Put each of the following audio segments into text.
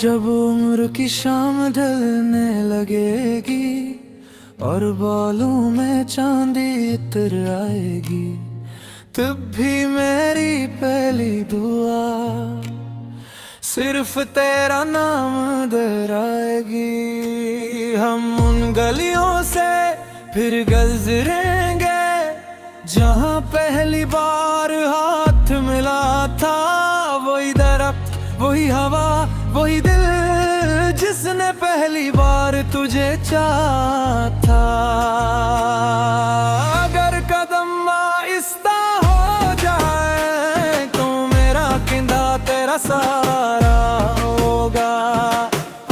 जब उम्र की शाम ढलने लगेगी और बालों में चांदी इतर आएगी, तब भी मेरी पहली दुआ सिर्फ तेरा नाम दोहराएगी। हम उन गलियों से फिर गुजरेंगे जहाँ पहली बार हाथ मिला था। वही दरख्त, वही हवा, वही दिल जिसने पहली बार तुझे चाहा था। अगर कदम आहिस्ता हो जाए तो मेरा कंधा तेरा सहारा होगा।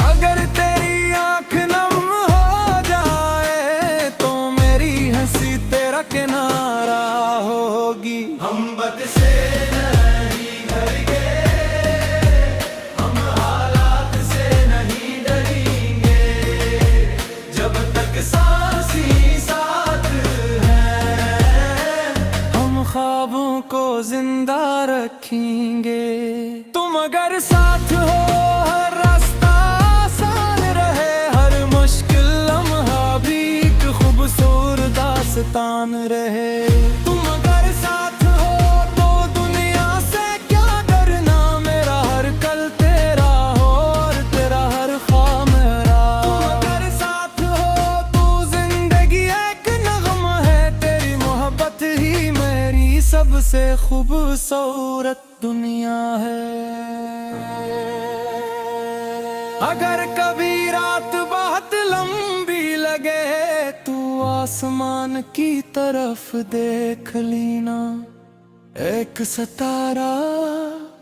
अगर तेरी आंख नम हो जाए तो मेरी हंसी तेरा किनारा होगी। हम बद से ख्वाबों को जिंदा रखेंगे। तुम अगर साथ हो हर रास्ता आसान रहे, हर मुश्किल लम्हा भी एक खूबसूरत दास्तान रहे। तुम अगर साथ हो तो दुनिया से क्या डरना, मेरा हर कल तेरा हो और तेरा हर ख्वाब मेरा। तुम अगर साथ हो तो जिंदगी एक नगमा है, तेरी मोहब्बत ही सबसे खूबसूरत दुनिया है। अगर कभी रात बहुत लंबी लगे तू आसमान की तरफ देख लेना, एक सितारा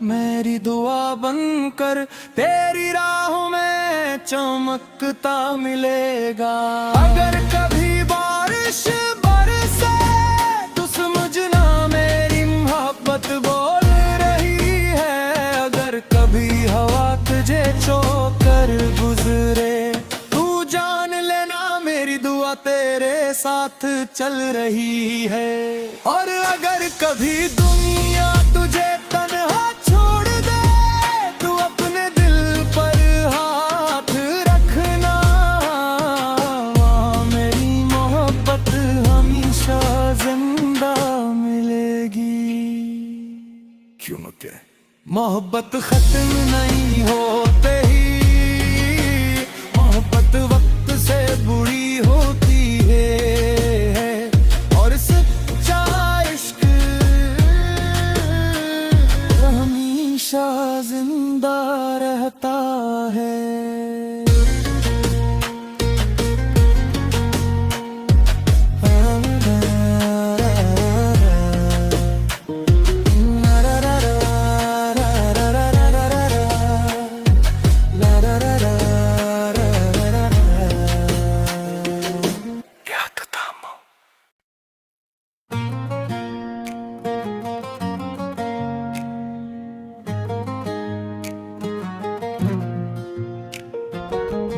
मेरी दुआ बनकर तेरी राहों में चमकता मिलेगा। अगर कभी बारिश बरसे तो समझना मेरी मोहब्बत बोल रही है। अगर कभी हवा तुझे छोकर गुजरे तू जान लेना मेरी दुआ तेरे साथ चल रही है। और अगर कभी दुनिया तुझे तन्हा छोड़ दे तू अपने दिल पर हाथ रखना, वहाँ मेरी मोहब्बत हमेशा जिंदा मिलेगी। क्योंकि मोहब्बत खत्म नहीं होते ही, मोहब्बत वक्त से बुरी होती है। और सच्चा इश्क हमेशा जिंदा रहता है।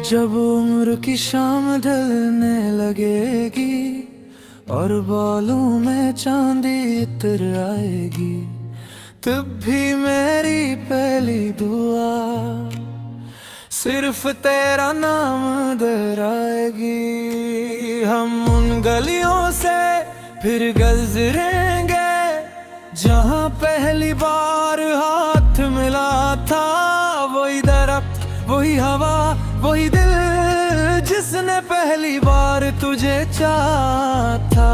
जब उम्र की शाम ढलने लगेगी और बालों में चांदी इतर आएगी, तब भी मेरी पहली दुआ सिर्फ तेरा नाम दोहराएगी। हम उन गलियों से फिर गुजरेंगे जहाँ पहली बार हाथ मिला था। वही दरख्त, वही हवा, वही दिल जिसने पहली बार तुझे चाहा था।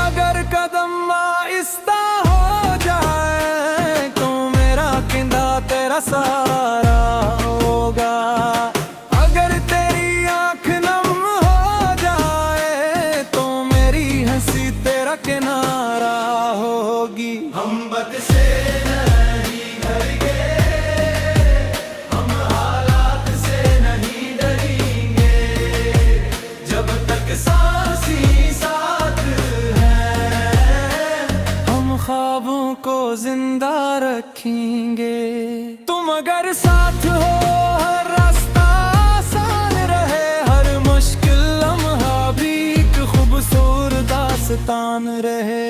अगर कदम आहिस्ता हो जाए तो मेरा कंधा तेरा सहारा होगा। अगर तेरी आंख नम हो जाए तो मेरी हंसी तेरा किनारा होगी। हम बद से ख्वाबों को जिंदा रखेंगे। तुम अगर साथ हो हर रास्ता आसान रहे, हर मुश्किल लम्हा भी एक खूबसूरत दास्तान रहे।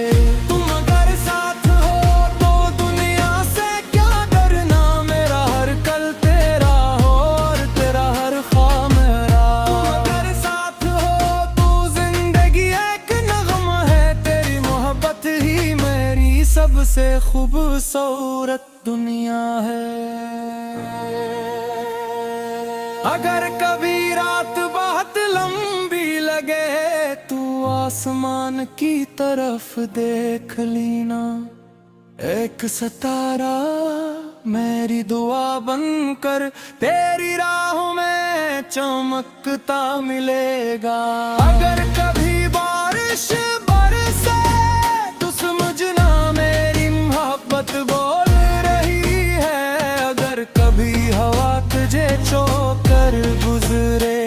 तुम अगर साथ हो तो दुनिया से क्या डरना, मेरा हर सबसे खूबसूरत दुनिया है। अगर कभी रात बहुत लंबी लगे तू आसमान की तरफ देख लेना, एक सितारा मेरी दुआ बनकर तेरी राहों में चमकता मिलेगा। अगर कभी बारिश बरसे तो समझना मेरी मोहब्बत बोल रही है। अगर कभी हवा तुझे छूकर गुजरे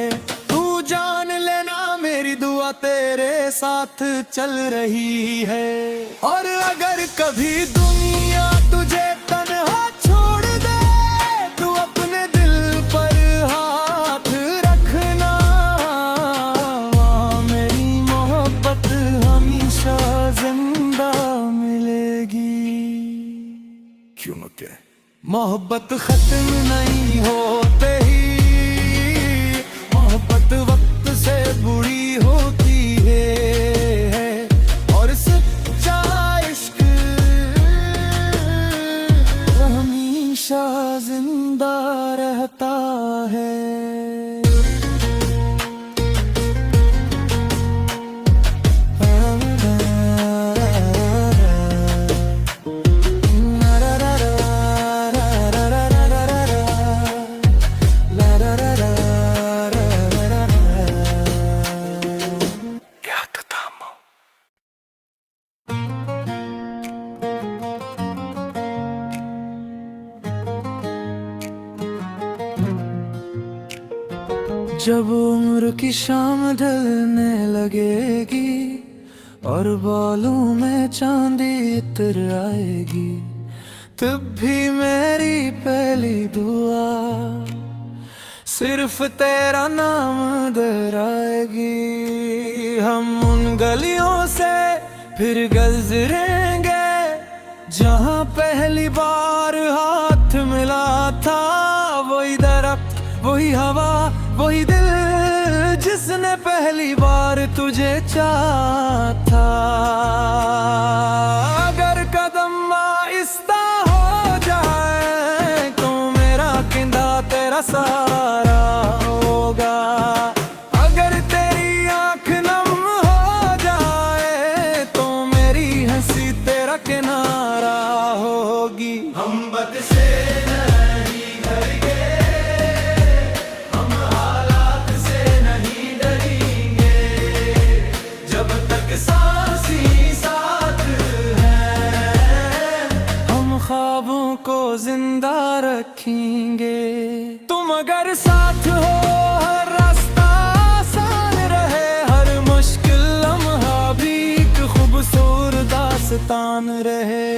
तू जान लेना मेरी दुआ तेरे साथ चल रही है। और अगर कभी दुनिया तुझे तन्हा छोड़ दे तू अपने दिल पर हाथ रखना, वहाँ मेरी मोहब्बत हमेशा जिंदा मिलेगी। क्यों न कहे मोहब्बत खत्म नहीं होते ही, मोहब्बत वक्त से बुरी होती है। और सच्चा इश्क हमेशा जिंदा रहता है। जब उम्र की शाम ढलने लगेगी और बालों में चांदी इतर आएगी, तब भी मेरी पहली दुआ सिर्फ तेरा नाम दोहराएगी। हम उन गलियों से फिर गुजरेंगे जहाँ पहली बार हाथ मिला था। वही दरख्त, वही हवा, वही दिल जिसने पहली बार तुझे चाहा था। अगर कदम आहिस्ता हो जाए तो मेरा कंधा तेरा सहारा होगा। अगर तेरी आंख नम हो जाए तो मेरी हंसी तेरा किनारा होगी। हम बद से ख्वाबों को जिंदा रखेंगे। तुम अगर साथ हो हर रास्ता आसान रहे, हर मुश्किल लम्हा भी एक खूबसूरत दास्तान रहे।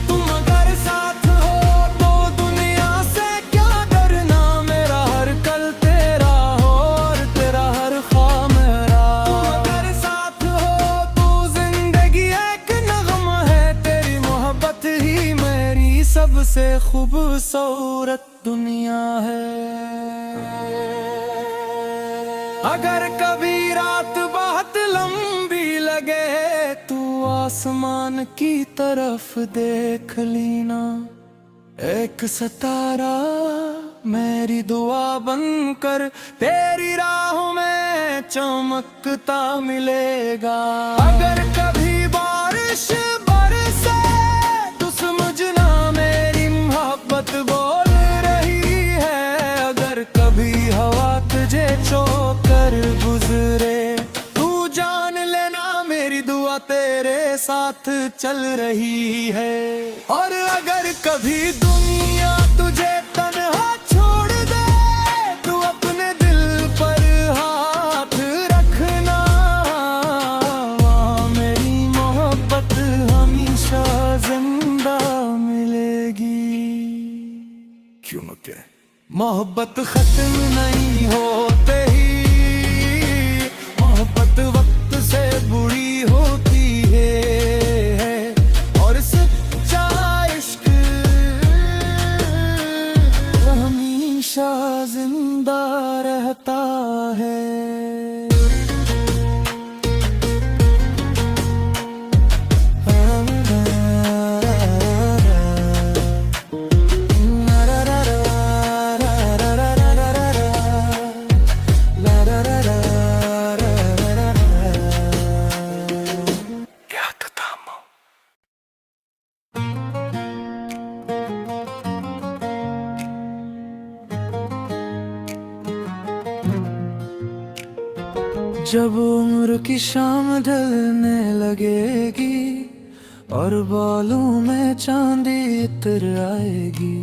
तुम अगर साथ हो तो दुनिया से क्या डरना, मेरा हर कल तेरा हो और तेरा हर ख्वाब मेरा। तुम अगर साथ हो तो जिंदगी एक नगम है, तेरी मोहब्बत ही मेरी सबसे खूबसूरत दुनिया है। अगर कभी रात बहुत लंबी लगे तू आसमान की तरफ देख लेना, एक सितारा मेरी दुआ बनकर तेरी राहों में चमकता मिलेगा। अगर कभी बारिश बरसे तो समझना मेरी मोहब्बत बोल रही है। अगर कभी हवा तुझे छूकर गुजरे तू जान लेना मेरी दुआ तेरे साथ चल रही है। और अगर कभी दुनिया तुझे तन्हा छोड़ दे तू अपने दिल पर हाथ रखना, वहाँ मेरी मोहब्बत हमेशा जिंदा मिलेगी। क्यों न कहे मोहब्बत खत्म नहीं होते ही, मोहब्बत वक्त से बुरी होती है। और सच्चा इश्क हमेशा जिंदा रहता है। जब उम्र की शाम ढलने लगेगी और बालों में चांदी इतर आएगी,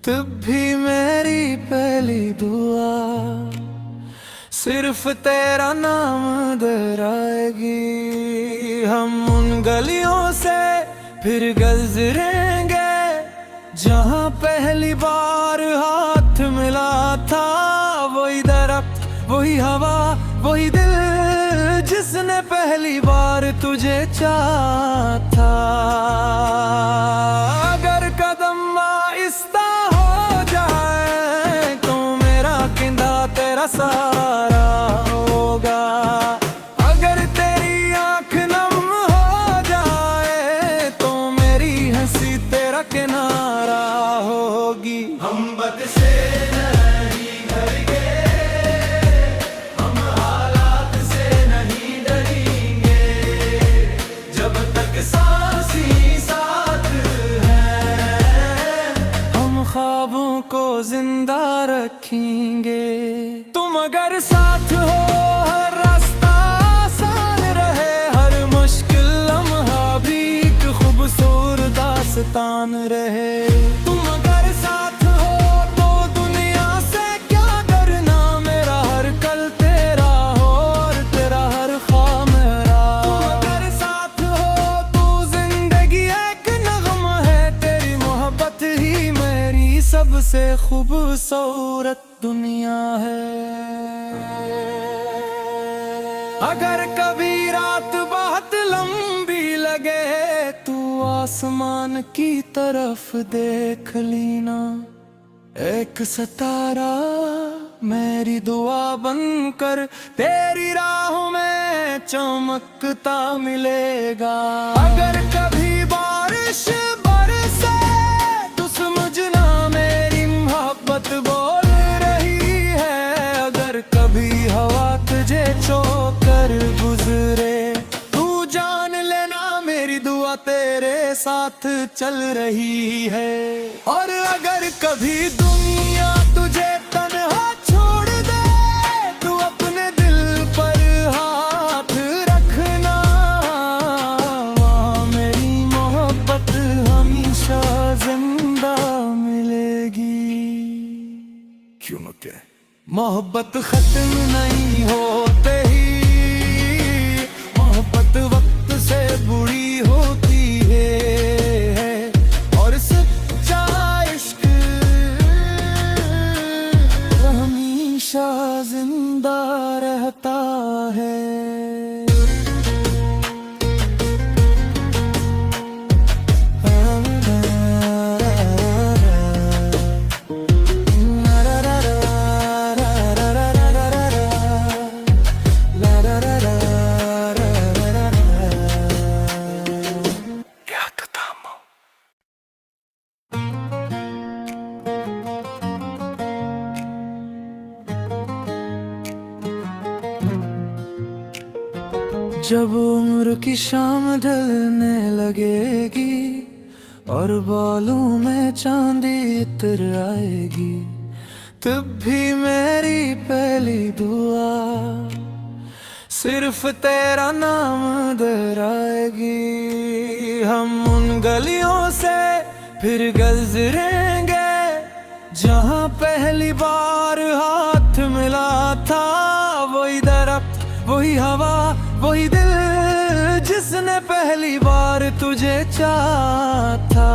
तब भी मेरी पहली दुआ सिर्फ तेरा नाम दोहराएगी। हम उन गलियों से फिर गुजरेंगे जहाँ पहली बार हाथ मिला था। वही दरख्त, वही हवा, वही दिल जिसने पहली बार तुझे चाहा था। अगर कदम आहिस्ता हो जाए तो मेरा कंधा तेरा सहारा होगा। अगर तेरी आंख नम हो जाए तो मेरी हंसी तेरा किनारा होगी। हम बद से नहीं डरेंगे, हम हालात से नहीं डरेंगे, जब तक सांस ही साथ है। हम ख्वाबों को जिंदा रखेंगे, तुम अगर साथ हो हर रास्ता आसान रहे, हर मुश्किल लम्हा भी एक खूबसूरत दास्तान रहे। तुम अगर साथ हो तो दुनिया से क्या डरना, मेरा हर कल तेरा हो और तेरा हर ख्वाब मेरा। तुम अगर साथ हो तो जिंदगी एक नगम है, तेरी मोहब्बत ही मेरी सबसे खूबसूरत दुनिया है। अगर कभी रात बहुत लंबी लगे तू आसमान की तरफ देख लेना, एक सितारा मेरी दुआ बनकर तेरी राहों में चमकता मिलेगा। अगर कभी बारिश बरसे तो समझना मेरी मोहब्बत बोल रही है। अगर कभी हवा तुझे छोकर गुजरे तू जान लेना मेरी दुआ तेरे साथ चल रही है। और अगर कभी दुनिया तुझे तन्हा छोड़ दे तू अपने दिल पर हाथ रखना, वहाँ मेरी मोहब्बत हमेशा जिंदा मिलेगी। क्योंकि मोहब्बत खत्म नहीं होते ही, मोहब्बत वक्त से बुरी होती है, और सच्चा इश्क हमेशा जिंदा रहता है। जब उम्र की शाम ढलने लगेगी और बालों में चांदी इतर आएगी, तब भी मेरी पहली दुआ सिर्फ तेरा नाम दोहराएगी। हम उन गलियों से फिर गुजरेंगे जहाँ पहली बार हाथ मिला था। वही दरख्त, वही हवा, वही दिल जिसने पहली बार तुझे चाहा था।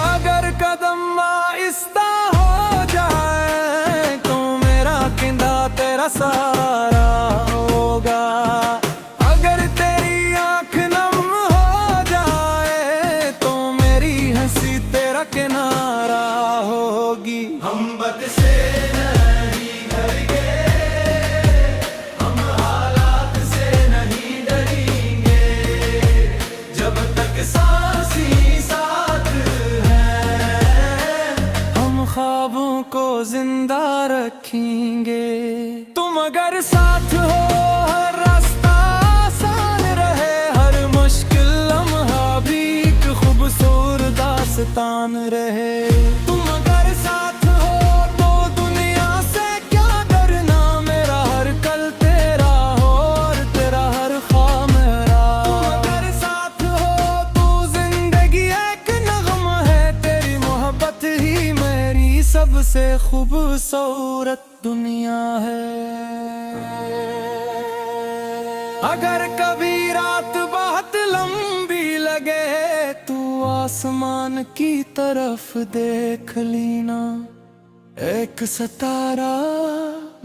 अगर कदम आहिस्ता हो जाए तो मेरा कंधा तेरा सहारा होगा। अगर तेरी आंख नम हो जाए तो मेरी हंसी तेरा किनारा होगी। हम बद से नहीं डरेंगे, हम हालात से नहीं डरेंगे, जब तक सांस ही साथ है। हम ख्वाबों को जिंदा रखेंगे, तुम अगर साथ हो हर रास्ता आसान रहे, हर मुश्किल लम्हा भी एक खूबसूरत दास्तान रहे। तुम अगर साथ हो तो दुनिया से क्या डरना, मेरा हर खूबसूरत दुनिया है। अगर कभी रात बहुत लंबी लगे तू आसमान की तरफ देख लेना, एक सितारा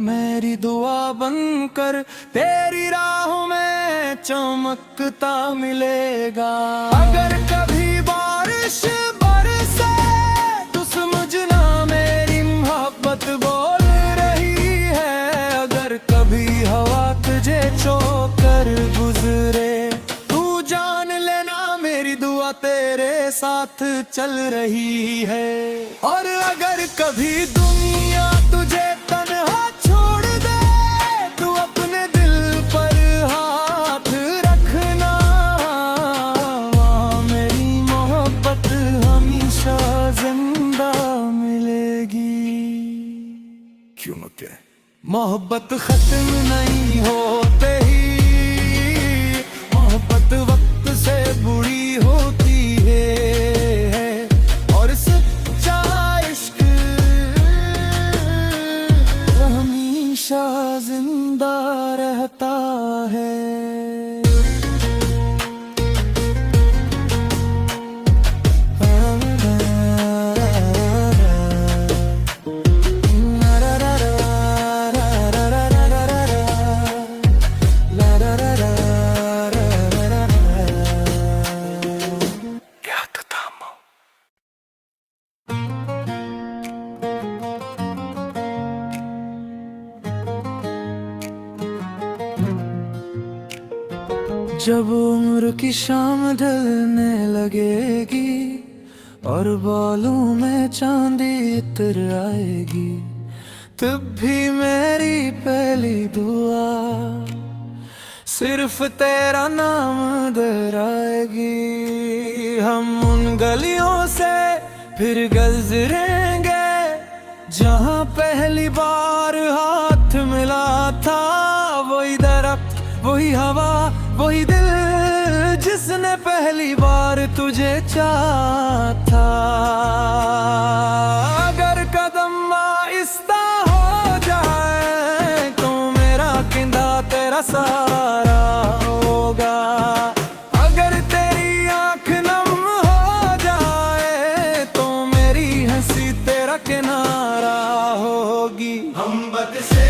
मेरी दुआ बनकर तेरी राहों में चमकता मिलेगा। अगर कभी बारिश बरसे तो समझना मेरी मोहब्बत बोल रही है। अगर कभी हवा तुझे छूकर गुजरे तू जान लेना मेरी दुआ तेरे साथ चल रही है। और अगर कभी दुनिया तुझे तन्हा छोड़ दे तू अपने दिल पर हाथ रखना, वहाँ मेरी मोहब्बत हमेशा जिंदा मिलेगी। क्यों न क्या मोहब्बत खत्म नहीं होते ही, मोहब्बत वक्त से बुरी होती है। और सच्चा इश्क हमेशा जिंदा रहता है। जब उम्र की शाम ढलने लगेगी और बालों में चांदी इतर आएगी, तब भी मेरी पहली दुआ सिर्फ तेरा नाम दोहराएगी। हम उन गलियों से फिर गुजरेंगे जहाँ पहली बार हाथ मिला था। वही दरख्त, वही हवा, वही दिल जिसने पहली बार तुझे चाहा था। अगर कदम आहिस्ता हो जाए तो मेरा कंधा तेरा सहारा होगा। अगर तेरी आंख नम हो जाए तो मेरी हंसी तेरा किनारा होगी। हम बद से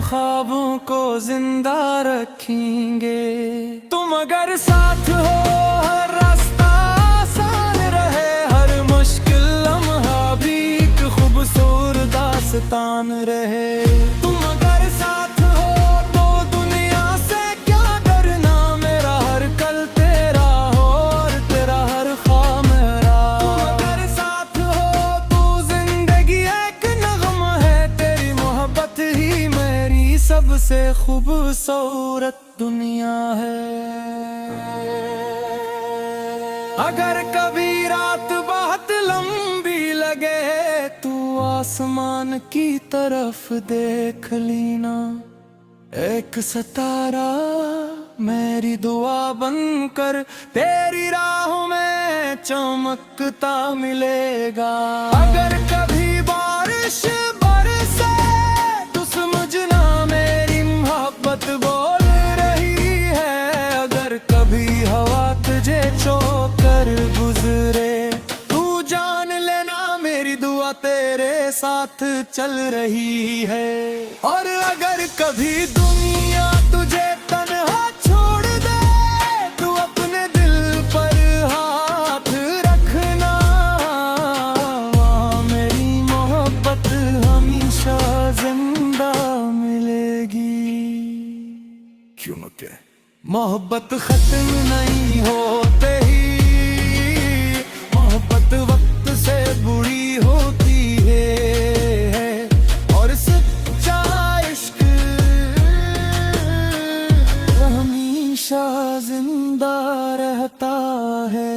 ख्वाबों को जिंदा रखेंगे। तुम अगर साथ हो हर रास्ता आसान रहे, हर मुश्किल लम्हा भी एक खूबसूरत दास्तान रहे। तुम अगर साथ हो तो दुनिया से क्या डरना, मेरा हर कल तेरा हो और तेरा हर ख्वाब मेरा। तुम अगर साथ हो तो जिंदगी एक नगमा है, तेरी मोहब्बत ही सबसे खूबसूरत दुनिया है। अगर कभी रात बहुत लंबी लगे तू आसमान की तरफ देख लेना, एक सितारा मेरी दुआ बनकर तेरी राहों में चमकता मिलेगा। अगर कभी बारिश बरसे तो समझना मेरी मोहब्बत बोल रही है। अगर कभी हवा तुझे छूकर गुजरे तू जान लेना मेरी दुआ तेरे साथ चल रही है। और अगर कभी दुनिया तुझे तन्हा छोड़ दे तू अपने दिल पर हाथ रखना, वहाँ मेरी मोहब्बत हमेशा जिंदा मिलेगी। क्यों न क्या मोहब्बत खत्म नहीं होते ही, मोहब्बत वक्त से बुरी होती है। और सच्चा इश्क हमेशा जिंदा रहता है।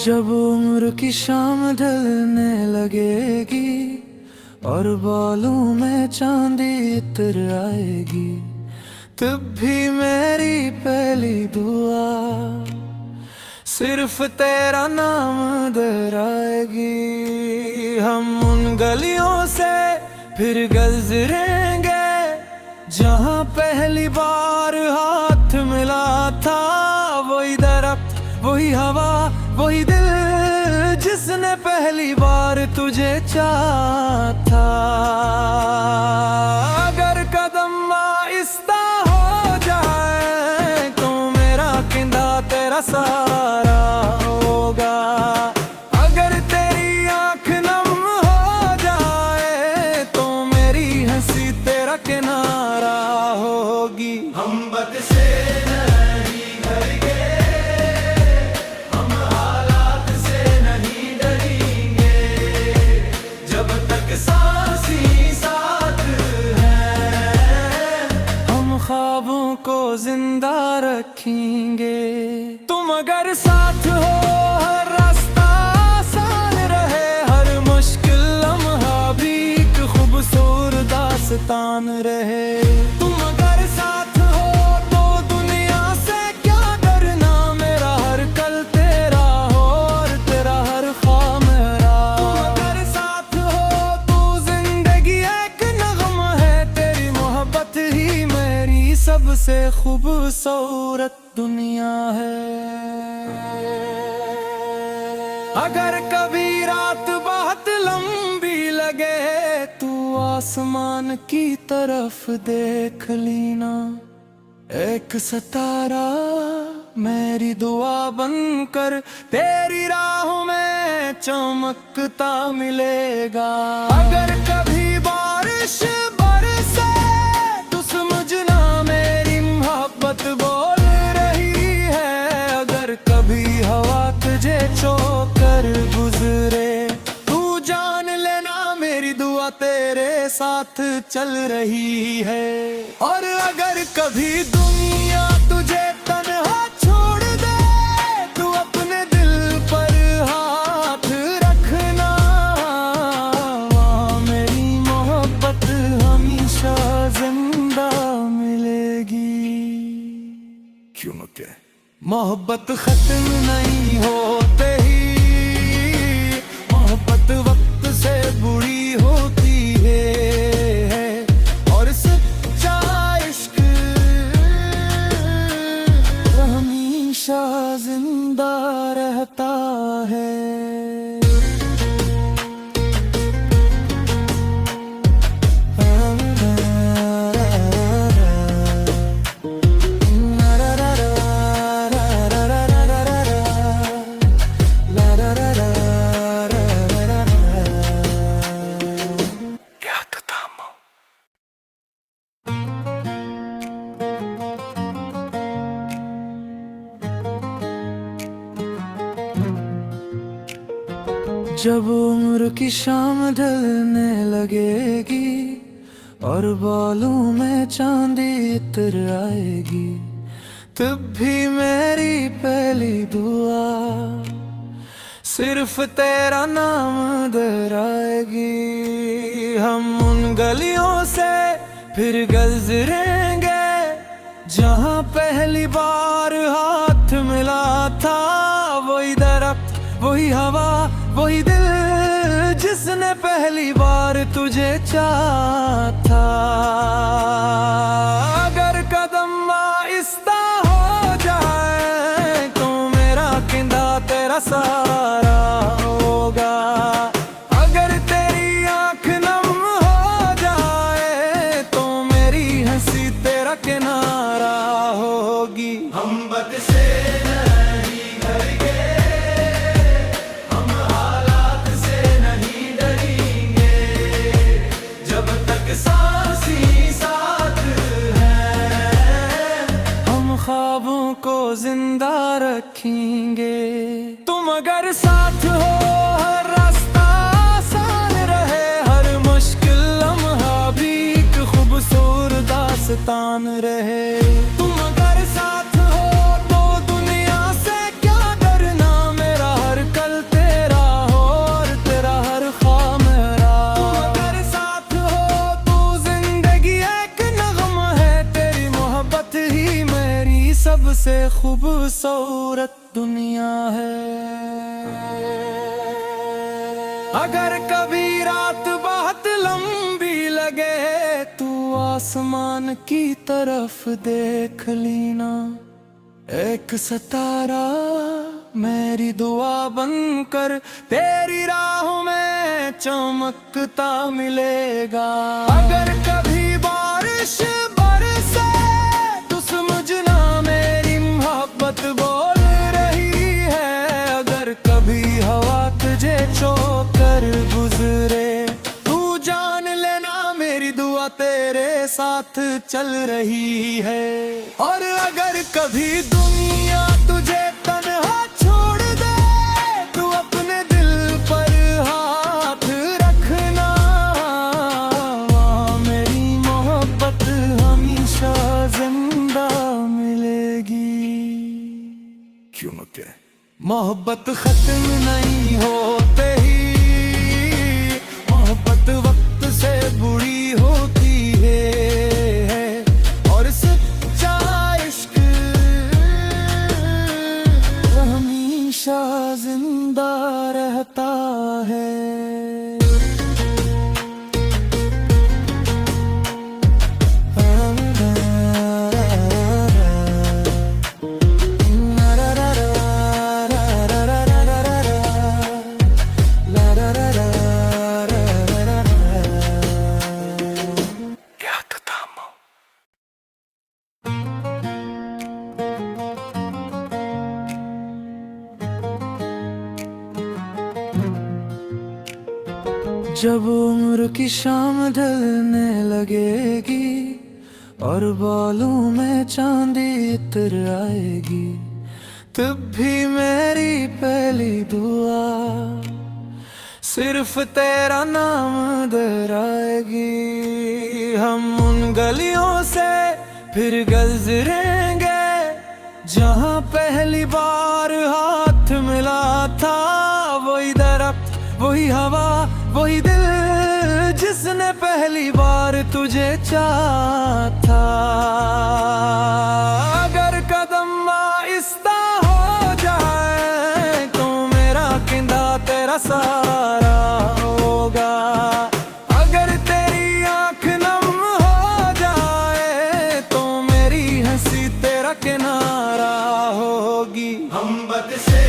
जब उम्र की शाम ढलने लगेगी और बालों में चांदी इतर आएगी, तब भी मेरी पहली दुआ सिर्फ तेरा नाम दोहराएगी। हम उन गलियों से फिर गुजरेंगे जहाँ पहली बार हाथ मिला था। वही दरख्त, वही हवा, वही दिल जिसने पहली बार तुझे चाहा था। अगर कदम आहिस्ता हो जाए तो मेरा कंधा तेरा सहारा होगा। अगर तेरी आंख नम हो जाए तो मेरी हंसी तेरा किनारा होगी। हम बद से नहीं डरेंगे, हम हालात से नहीं डरेंगे, जब तक सांस ही साथ है हम ख्वाबों को जिंदा रखेंगे। तुम अगर साथ हो हर रास्ता आसान रहे, हर मुश्किल लम्हा भी एक खूबसूरत दास्तान रहे। तुम अगर साथ हो तो दुनिया से क्या डरना, मेरा हर कल तेरा हो और तेरा हर ख्वाब मेरा। तुम अगर साथ हो तो जिंदगी एक नगम है, तेरी मोहब्बत ही मेरी सबसे खूबसूरत दुनिया है। अगर कभी रात बहुत लंबी लगे तू आसमान की तरफ देख लेना, एक सितारा मेरी दुआ बनकर तेरी राहों में चमकता मिलेगा। अगर कभी बारिश बरसे तो समझना मेरी मोहब्बत बोल रही है। अगर कभी हवा तुझे छोकर गुजरे तू जान लेना मेरी दुआ तेरे साथ चल रही है। और अगर कभी दुनिया तुझे तन्हा छोड़ दे तू अपने दिल पर हाथ रखना, वहाँ मेरी मोहब्बत हमेशा जिंदा मिलेगी। क्यों न क्या मोहब्बत खत्म नहीं होते ही, मोहब्बत वक्त से बुरी होती है और सच्चा इश्क हमेशा जिंदा रहता है। जब उम्र की शाम ढलने लगेगी और बालों में चांदी इतर आएगी, तब भी मेरी पहली दुआ सिर्फ तेरा नाम दोहराएगी। हम उन गलियों से फिर गुजरेंगे जहाँ पहली बार हाथ मिला था। वही दरख्त, वही हवा, वही दिल जिसने पहली बार तुझे चाहा था। अगर कदम आहिस्ता हो जाए तो मेरा कंधा तेरा सहारा होगा। अगर तेरी आंख नम हो जाए तो मेरी हंसी तेरा किनारा होगी। हम बद से नहीं डरेंगे, हम हालात से नहीं डरेंगे, जब तक सांस ही साथ है हम ख्वाबों को जिंदा रखेंगे। तुम अगर साथ हो हर रास्ता आसान रहे, हर मुश्किल लम्हा भी एक खूबसूरत दास्तान रहे। तुम अगर साथ हो तो दुनिया से क्या डरना, मेरा हर सबसे खूबसूरत दुनिया है। अगर कभी रात बहुत लंबी लगे तू आसमान की तरफ देख लेना, एक सितारा मेरी दुआ बनकर तेरी राहों में चमकता मिलेगा। अगर कभी बारिश बरसे तो समझना मेरी मोहब्बत बोल रही है। अगर कभी हवा तुझे छोकर गुजरे तू जान लेना मेरी दुआ तेरे साथ चल रही है। और अगर कभी दुनिया तुझे तन्हा छोड़ दे तू अपने दिल पर हाथ रखना, वहाँ मेरी मोहब्बत हमेशा जिंदा मिलेगी। क्यों न कहे मोहब्बत खत्म नहीं होते ही, मोहब्बत वक्त से बुरी होती है और सच्चा इश्क हमेशा जिंदा रहता है। जब उम्र की शाम ढलने लगेगी और बालों में चांदी इतर आएगी, तब भी मेरी पहली दुआ सिर्फ तेरा नाम दोहराएगी। हम उन गलियों से फिर गुजरेंगे जहाँ पहली बार हाथ मिला था। वही दरख्त, वही हवा, वही दिल जिसने पहली बार तुझे चाहा था। अगर कदम आहिस्ता हो जाए तो मेरा कंधा तेरा सहारा होगा। अगर तेरी आंख नम हो जाए तो मेरी हंसी तेरा किनारा होगी। हम बद से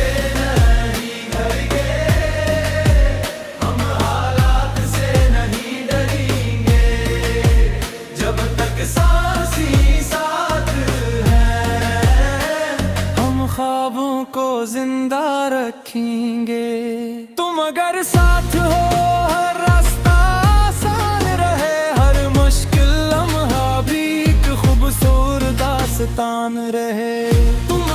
ख्वाबों को जिंदा रखेंगे। तुम अगर साथ हो हर रास्ता आसान रहे, हर मुश्किल लम्हा भी एक खूबसूरत दास्तान रहे। तुम